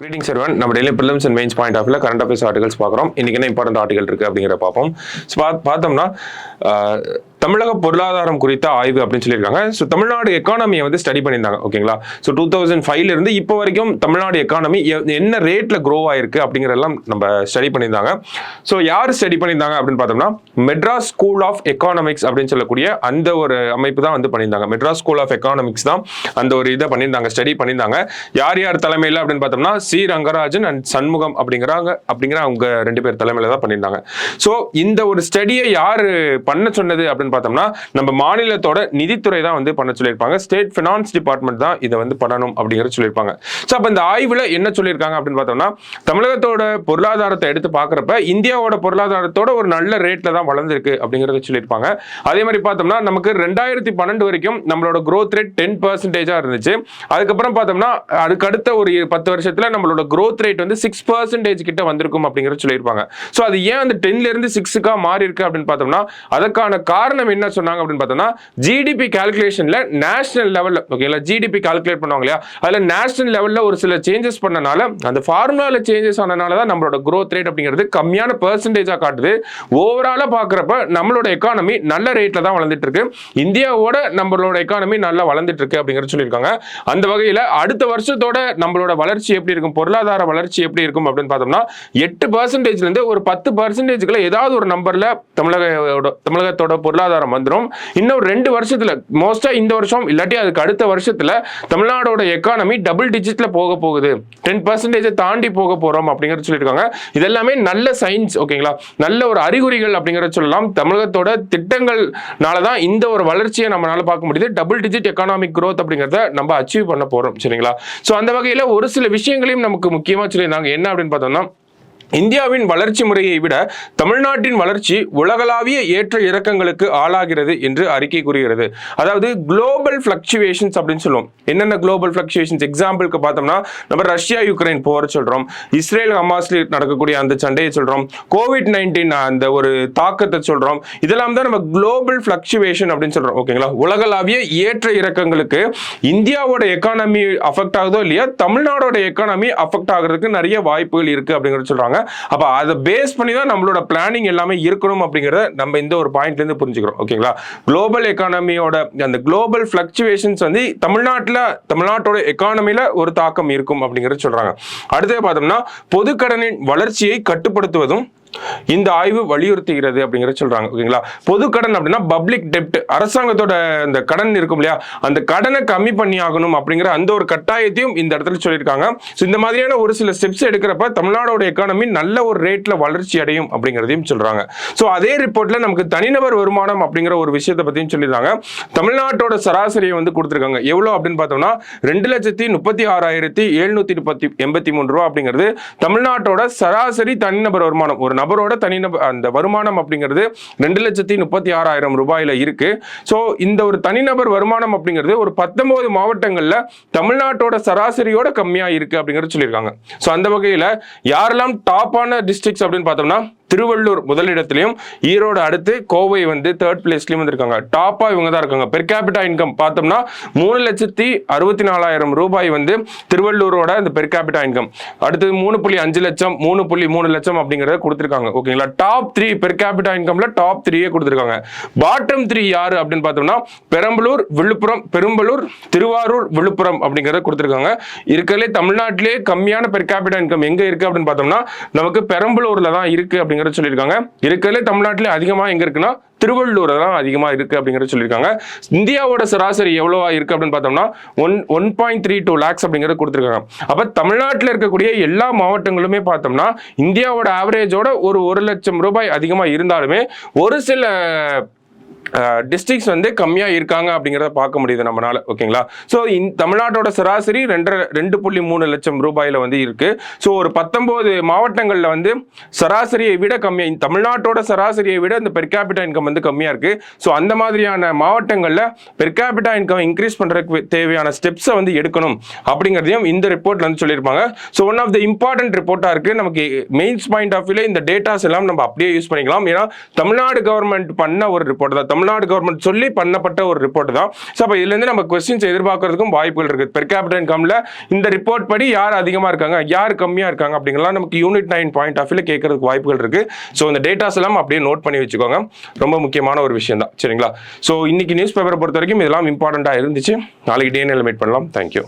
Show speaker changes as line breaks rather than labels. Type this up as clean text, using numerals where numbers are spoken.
Greetings everyone. நம்ம daily prelims and mains point of view current affairs articles பார்க்குறோம். இன்னைக்கு என்ன இம்பார்ட்டன்ட் ஆர்டிகல் இருக்கு அப்படிங்கிற பார்ப்போம். பார்த்தோம்னா தமிழக பொருளாதாரம் குறித்த ஆய்வு அப்படின்னு சொல்லியிருக்காங்க. ஸோ தமிழ்நாடு எக்கானமியை வந்து ஸ்டடி பண்ணியிருந்தாங்க. ஓகேங்களா? ஸோ 2005 இருந்து இப்போ வரைக்கும் தமிழ்நாடு எக்கானமி என்ன ரேட்ல க்ரோ ஆயிருக்கு அப்படிங்கிறதெல்லாம் நம்ம ஸ்டடி பண்ணியிருந்தாங்க. ஸோ யார் ஸ்டடி பண்ணியிருந்தாங்க அப்படின்னு பார்த்தோம்னா மெட்ராஸ் ஸ்கூல் ஆஃப் எக்கானமிக்ஸ் அப்படின்னு சொல்லக்கூடிய அந்த ஒரு அமைப்பு தான் வந்து பண்ணியிருந்தாங்க. மெட்ராஸ் ஸ்கூல் ஆஃப் எக்கானமிக்ஸ் தான் அந்த ஒரு இதை பண்ணியிருந்தாங்க, ஸ்டடி பண்ணியிருந்தாங்க. யார் யார் தலைமையில் அப்படின்னு பார்த்தோம்னா சி ரங்கராஜன் அண்ட் சண்முகம் அப்படிங்கிற அவங்க ரெண்டு பேர் தலைமையில தான் பண்ணியிருந்தாங்க. ஸோ இந்த ஒரு ஸ்டடியை யார் பண்ண சொன்னது அப்படின்னு பார்த்தோம்னா நம்ம மாநிலத்தோட நிதித்துறை தான் வந்து பண்ண சொல்லியிருப்பாங்க. ஸ்டேட் ஃபினான்ஸ் டிபார்ட்மெண்ட் தான் இதை வந்து பண்ணணும் அப்படிங்கிறது சொல்லியிருப்பாங்க. ஸோ அப்போ இந்த ஆய்வில் என்ன சொல்லியிருக்காங்க அப்படின்னு பார்த்தோம்னா தமிழகத்தோட பொருளாதாரத்தை எடுத்து பார்க்குறப்ப இந்தியாவோட பொருளாதாரத்தோட ஒரு நல்ல ரேட்ல தான் வளர்ந்துருக்கு அப்படிங்கிறத சொல்லியிருப்பாங்க. அதே மாதிரி பார்த்தோம்னா நமக்கு 2012 வரைக்கும் நம்மளோட growth rate 10% இருந்துச்சு. அதுக்கப்புறம் பார்த்தோம்னா அதுக்கு அடுத்த ஒரு 10 வருஷத்துல நம்மளோட growth rate வந்து 6% கிட்ட வந்திருக்கும் அப்படிங்கிறது சொல்லியிருப்பாங்க. ஸோ அது ஏன் அந்த 10ல இருந்து 6க்கா மாறி இருக்கு அப்படின்னு பார்த்தோம்னா அதுக்கான காரணம் என்ன சொன்னாங்க அப்படின்னு பார்த்தோம்னா ஜிடிபி கால்குலேஷன்ல நேஷனல் லெவல்ல ஓகேங்களா ஜிடிபி கால்குலேட் பண்ணுவாங்க இல்லையா, அதுல நேஷனல் லெவல்ல ஒரு சில சேஞ்சஸ் பண்ணனால அந்த ஃபார்முலால சேஞ்சஸ் ஆனனால தான் நம்மளோட growth rate அப்படிங்கிறது கம்மியான பெர்சன்டேஜா காட்டுது. ஓவராலா பார்க்குறப்ப நம்மளோட எக்கானமி நல்ல ரேட்ல தான் வளர்ந்துட்டு இருக்கு. இந்தியாவோட நம்மளோட எக்கானமி நல்லா வளர்ந்துட்டு இருக்கு அப்படிங்கிறது சொல்லியிருக்காங்க. அந்த வகையில அடுத்த வருஷத்தோட நம்மளோட வளர்ச்சி எப்படி இருக்கும், பொருளாதார வளர்ச்சி எப்படி இருக்கும் அப்படின்னு பார்த்தோம்னா 8% இருந்து ஒரு 10% ஏதாவது ஒரு நம்பர்ல தமிழகத்தோட பொருளாதாரம் வந்துடும். இன்னும் 2 வருஷத்துல மோஸ்டா இந்த வருஷம் இல்லாட்டி அதுக்கு அடுத்த வருஷத்துல தமிழ்நாடோட எக்கானமி டபுள் டிஜிட்ல போக போகுது, 10% தாண்டி போக போறோம் அப்படிங்கறது சொல்லியிருக்காங்க. இதெல்லாமே நல்ல சயின்ஸ் ஓகேங்களா, நல்ல ஒரு அறிகுறிகள் அப்படிங்கறத சொல்லலாம். தமிழகத்தோட திட்டங்கள்னாலதான் இந்த ஒரு வளர்ச்சியை நம்மளால பார்க்க முடியுது. டபுள் டிஜிட் எக்கானாமிக் growth அப்படிங்கறத நம்ம அச்சீவ் பண்ண போறோம். சரிங்களா? சோ அந்த வகையில ஒரு சில விஷயங்களையும் நமக்கு முக்கியமா சொல்லியிருந்தாங்க. என்ன அப்படின்னு பார்த்தோம்னா இந்தியாவின் வளர்ச்சி முறையை விட தமிழ்நாட்டின் வளர்ச்சி உலகளாவிய ஏற்ற இறக்கங்களுக்கு ஆளாகிறது என்று அறிக்கை கூறுகிறது. அதாவது குளோபல் பிளக்சுவேஷன்ஸ் அப்படின்னு சொல்லுவோம். என்னென்ன குளோபல் பிளக்சுவேஷன்ஸ் எக்ஸாம்பிளுக்கு பார்த்தோம்னா நம்ம ரஷ்யா யுக்ரைன் போர் சொல்றோம், இஸ்ரேல் ஹமாஸ்ல நடக்கக்கூடிய அந்த சண்டையை சொல்றோம், COVID-19 அந்த ஒரு தாக்கத்தை சொல்றோம். இதெல்லாம் தான் நம்ம குளோபல் பிளக்சுவேஷன் அப்படின்னு சொல்றோம். ஓகேங்களா? உலகளாவிய ஏற்ற இறக்கங்களுக்கு இந்தியாவோட எக்கானமி அஃபெக்ட் ஆகுதோ இல்லையா, தமிழ்நாடோட எக்கானமி அஃபெக்ட் ஆகிறதுக்கு நிறைய வாய்ப்புகள் இருக்கு அப்படிங்கிறது சொல்றாங்க. அப்ப அதை பேஸ் பண்ணி தான் நம்மளோட பிளானிங் எல்லாமே இருக்கணும் அப்படிங்கறத நம்ம இந்த ஒரு பாயிண்ட்ல இருந்து புரிஞ்சுக்கிறோம். ஓகேங்களா? குளோபல் எக்கானமியோட அந்த குளோபல் பிளக்சுவேஷன்ஸ் வந்து தமிழ்நாட்டோட எக்கானமில ஒரு தாக்கம் இருக்கும் அப்படிங்கறது சொல்றாங்க. அடுத்து பார்த்தோம்னா பொதுக்கடனின் வளர்ச்சியை கட்டுப்படுத்துவதும் இந்த ஆய்வு வலியுறுத்துகிறது அப்படிங்கறத சொல்றாங்க. ஓகேங்களா? பொது கடன் அப்படின்னா பப்ளிக் டெப்ட், அரசாங்கத்தோட அந்த கடன் இருக்கும் இல்லையா, அந்த கடனை கம்மி பண்ணி ஆகணும் அப்படிங்கிற அந்த ஒரு கட்டாயத்தையும் இந்த இடத்துல சொல்லியிருக்காங்க. ஸோ இந்த மாதிரியான ஒரு சில ஸ்டெப்ஸ் எடுக்கிறப்ப தமிழ்நாடோட எக்கானமி நல்ல ஒரு ரேட்ல வளர்ச்சி அடையும் அப்படிங்கிறதையும் சொல்றாங்க. ஸோ அதே ரிப்போர்ட்ல நமக்கு தனிநபர் வருமானம் அப்படிங்கிற ஒரு விஷயத்தை பத்தியும் சொல்லியிருக்காங்க. தமிழ்நாட்டோட சராசரியை வந்து கொடுத்துருக்காங்க. எவ்வளவு அப்படின்னு பார்த்தோம்னா 2,36,783 ரூபா அப்படிங்கிறது தமிழ்நாட்டோட சராசரி தனிநபர் வருமானம். ஒரு நபரோட தனிநபர் அந்த வருமானம் அப்படிங்கிறது 2,36,000 ரூபாயில இருக்கு. சோ இந்த ஒரு தனிநபர் வருமானம் அப்படிங்கிறது ஒரு 19 மாவட்டங்கள்ல தமிழ்நாட்டோட சராசரியோட கம்மியா இருக்கு அப்படிங்கிறது சொல்லியிருக்காங்க. சோ அந்த வகையில யாரெல்லாம் டாப்பான டிஸ்ட்ரிக்ட்ஸ் அப்படின்னு பார்த்தோம்னா திருவள்ளூர் முதலிடத்திலையும், ஈரோடு அடுத்து கோவை வந்து 3rd பிளேஸ்லயும் வந்திருக்காங்க. டாப்பா இவங்க தான் இருக்காங்க. பெர் கேபிட்டா இன்கம் பார்த்தோம்னா 3,64,000 ரூபாய் வந்து திருவள்ளூரோட இந்த பெர் கேபிட்டா இன்கம். அடுத்தது 3.5 லட்சம் 3.3 லட்சம் அப்படிங்கறத கொடுத்திருக்காங்க. ஓகேங்களா? டாப் 3 பெர் கேபிட்டா இன்கம்ல டாப் 3 கொடுத்திருக்காங்க. பாட்டம் 3 யாரு அப்படின்னு பார்த்தோம்னா பெரம்பலூர், விழுப்புரம், பெரும்பலூர், திருவாரூர், விழுப்புரம் அப்படிங்கறத கொடுத்திருக்காங்க. இருக்கலே தமிழ்நாட்டிலே கம்மியான பெர் கேபிட்டா இன்கம் எங்க இருக்கு அப்படின்னு பார்த்தோம்னா நமக்கு பெரம்பலூர்ல தான் இருக்கு அப்படிங்கறத சொல்லியிருக்காங்க. இருக்கலே தமிழ்நாட்டிலே அதிகமா எங்க இருக்குன்னா திருவள்ளூர் தான் அதிகமா இருக்கு அப்படிங்கறது சொல்லியிருக்காங்க. இந்தியாவோட சராசரி எவ்வளவா இருக்கு அப்படின்னு பார்த்தோம்னா 1.32 lakhs அப்படிங்கறது கொடுத்திருக்காங்க. அப்ப தமிழ்நாட்டில் இருக்கக்கூடிய எல்லா மாவட்டங்களுமே பார்த்தோம்னா இந்தியாவோட ஆவரேஜோட ஒரு 1 லட்சம் ரூபாய் அதிகமா இருந்தாலுமே ஒரு சில டிஸ்ட்ரிக்ட்ஸ் வந்து கம்மியா இருக்காங்க அப்படிங்கறத பார்க்க முடியுது நம்மளால. ஓகேங்களா? சோ தமிழ்நாட்டோட சராசரி 2.3 லட்சம் ரூபாயில வந்து இருக்கு. சோ ஒரு 19 மாவட்டங்கள்ல வந்து சராசரியை விட கம்மியா, தமிழ்நாட்டோட சராசரியை விட இந்த பெர் கேபிட்டா இன்கம் வந்து கம்மியா இருக்கு. சோ அந்த மாதிரியான மாவட்டங்கள்ல பெர் கேபிட்டா இன்கம் இன்க்ரீஸ் பண்றதுக்கு தேவையான ஸ்டெப்ஸை வந்து எடுக்கணும் அப்படிங்கறதையும் இந்த ரிப்போர்ட்ல வந்து சொல்லியிருப்பாங்க. So one of the important ரிப்போர்ட்டா இருக்கு. நமக்கு மெயின்ஸ் பாயிண்ட் ஆஃப் வியூல இந்த டேட்டாஸ் எல்லாம் நம்ம அப்படியே யூஸ் பண்ணிக்கலாம். ஏன்னா தமிழ்நாடு கவர்மெண்ட் பண்ண ஒரு ரிப்போர்ட் தான். தமிழ்நாடு கவர்மெண்ட் சொல்லி பண்ணப்பட்ட ஒரு ரிப்போர்ட் தான். ஸோ அப்போ இதுலேருந்து நம்ம கொஸ்டின்ஸ் எதிர்பார்க்கறதுக்கும் வாய்ப்புகள் இருக்குது. பெர் கேபிட்டல் இன்கம்ல இந்த ரிப்போர்ட் படி யார் அதிகமாக இருக்காங்க, யார் கம்மியாக இருக்காங்க அப்படிங்கலாம் நமக்கு யூனிட் 9 பாயிண்ட் ஆஃப் வியூல கேட்கறதுக்கு வாய்ப்புகள் இருக்கு. ஸோ இந்த டேட்டாஸ் எல்லாம் அப்படியே நோட் பண்ணி வச்சுக்கோங்க. ரொம்ப முக்கியமான ஒரு விஷயம் தான். சரிங்களா? ஸோ இன்னைக்கு நியூஸ் பேப்பரை பொறுத்த வரைக்கும் இதெல்லாம் இம்பார்ட்டண்ட்டாக இருந்துச்சு. நாளைக்கு டேனியில் மீட் பண்ணலாம். தேங்க்யூ.